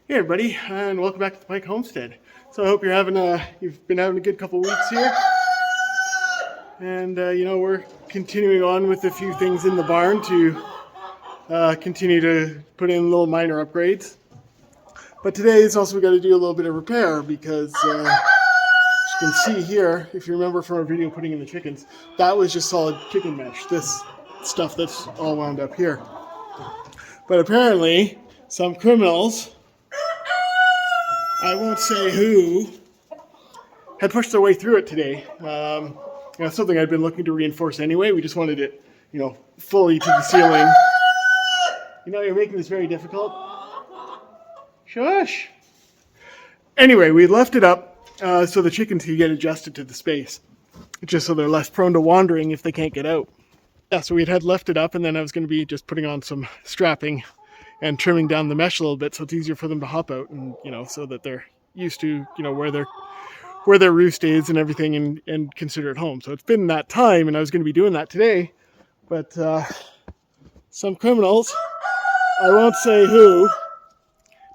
Hey everybody, and welcome back to the Pike Homestead. So I hope you've been having a good couple weeks here, and we're continuing on with a few things in the barn to continue to put in little minor upgrades. But today it's also got to do a little bit of repair because as you can see here, if you remember from our video putting in the chickens, that was just solid chicken mesh. This stuff that's all wound up here. But apparently, some criminals, I won't say who, had pushed their way through it today. Something I'd been looking to reinforce anyway. We just wanted it, fully to the ceiling. You're making this very difficult. Shush. Anyway, we left it up so the chickens could get adjusted to the space, just so they're less prone to wandering if they can't get out. Yeah, so we had left it up, and then I was going to be just putting on some strapping and trimming down the mesh a little bit so it's easier for them to hop out, and so that they're used to where their roost is and everything, and consider it home. So it's been that time, and I was going to be doing that today, but some criminals, I won't say who,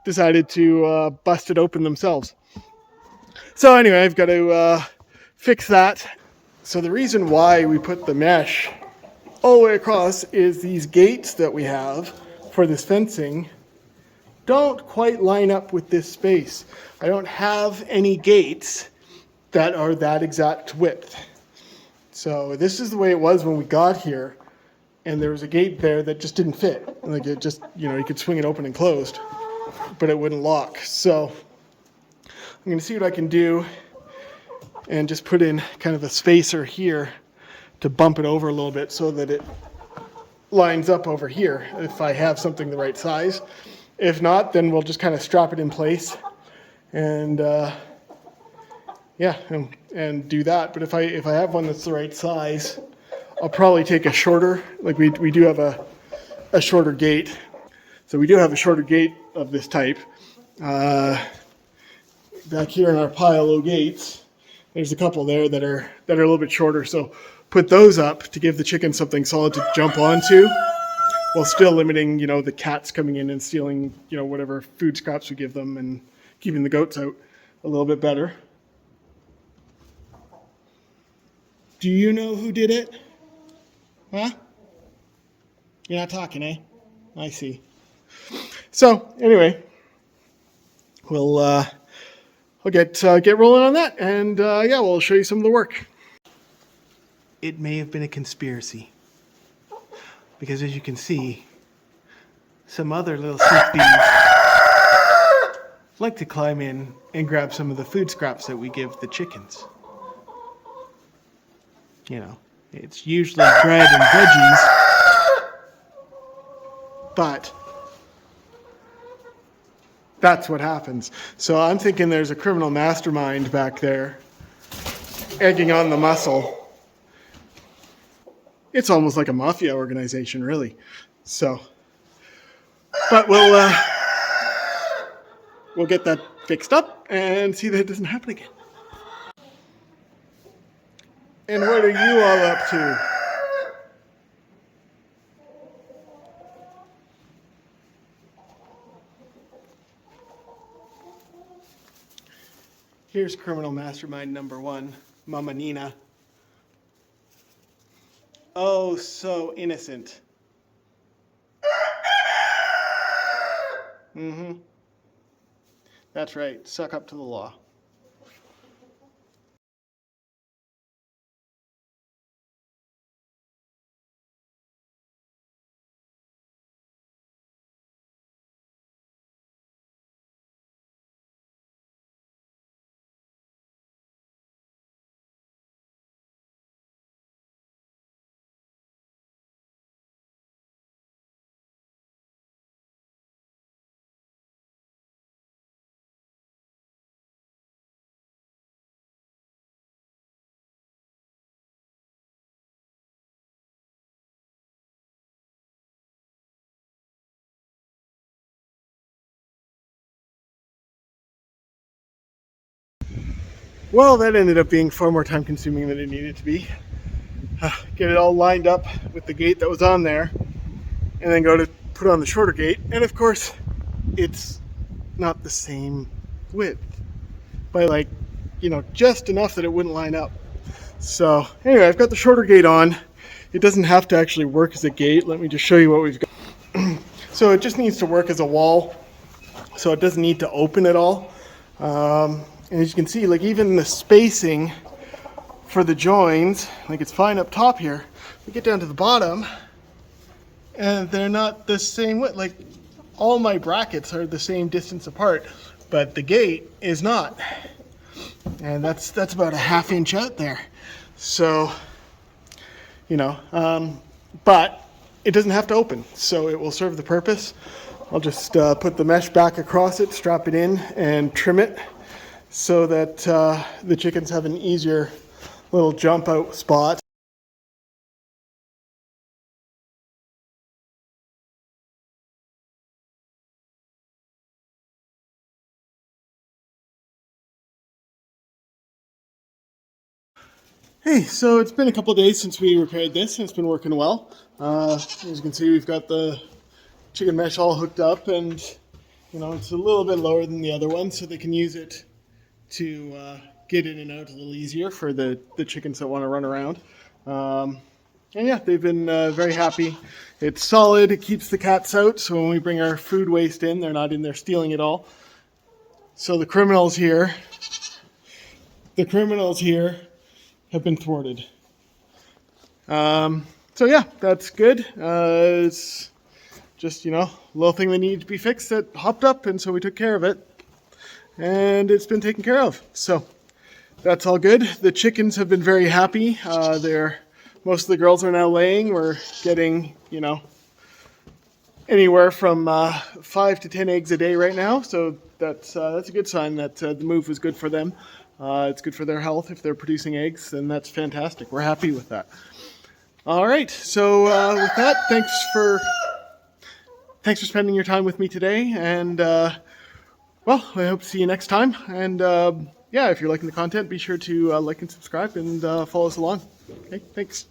decided to bust it open themselves. So anyway, I've got to fix that. So the reason why we put the mesh all the way across is these gates that we have for this fencing don't quite line up with this space. I don't have any gates that are that exact width. So this is the way it was when we got here, and there was a gate there that just didn't fit. Like it just, you could swing it open and closed, but it wouldn't lock. So I'm going to see what I can do and just put in kind of a spacer here to bump it over a little bit so that it lines up over here if I have something the right size. If not, then we'll just kind of strap it in place and and do that. But if I have one that's the right size, I'll probably take a shorter, like we do have a shorter gate. So we do have a shorter gate of this type. Back here in our pile of gates, there's a couple there that are a little bit shorter. So put those up to give the chickens something solid to jump onto, while still limiting, the cats coming in and stealing, whatever food scraps we give them, and keeping the goats out a little bit better. Do you know who did it? Huh? You're not talking, eh? I see. So anyway, I'll get rolling on that, and we'll show you some of the work. It may have been a conspiracy, because as you can see, some other little sneak thieves like to climb in and grab some of the food scraps that we give the chickens. It's usually bread and veggies, but that's what happens. So I'm thinking there's a criminal mastermind back there egging on the muscle. It's almost like a mafia organization, really. So, but we'll get that fixed up and see that it doesn't happen again. And what are you all up to? Here's criminal mastermind number one, Mama Nina. Oh, so innocent. Mm-hmm. That's right. Suck up to the law. Well, that ended up being far more time consuming than it needed to be. Get it all lined up with the gate that was on there, and then go to put on the shorter gate. And of course, it's not the same width by like, you know, just enough that it wouldn't line up. So anyway, I've got the shorter gate on. It doesn't have to actually work as a gate. Let me just show you what we've got. So it just needs to work as a wall. So it doesn't need to open at all. And as you can see, like even the spacing for the joins, like it's fine up top here. We get down to the bottom and they're not the same width. Like all my brackets are the same distance apart, but the gate is not. And that's about a 1/2 inch out there. So, you know, but it doesn't have to open, so it will serve the purpose. I'll just put the mesh back across it, strap it in, and trim it so that the chickens have an easier little jump out spot. Hey, so it's been a couple of days since we repaired this, and it's been working well. As you can see, we've got the chicken mesh all hooked up, and you know it's a little bit lower than the other one, so they can use it to get in and out a little easier for the chickens that want to run around. And yeah, they've been very happy. It's solid, it keeps the cats out, so when we bring our food waste in, they're not in there stealing it all. So the criminals here have been thwarted. So yeah, that's good. It's just, you know, a little thing that needed to be fixed that hopped up, and so we took care of it. And it's been taken care of. So that's all good. The chickens have been very happy. Most of the girls are now laying. We're getting, you know, anywhere from 5 to 10 eggs a day right now. So that's a good sign that the move was good for them. It's good for their health if they're producing eggs, then that's fantastic. We're happy with that. All right, so with that, thanks for spending your time with me today, and well, I hope to see you next time. And yeah, if you're liking the content, be sure to like and subscribe and follow us along. Okay, thanks.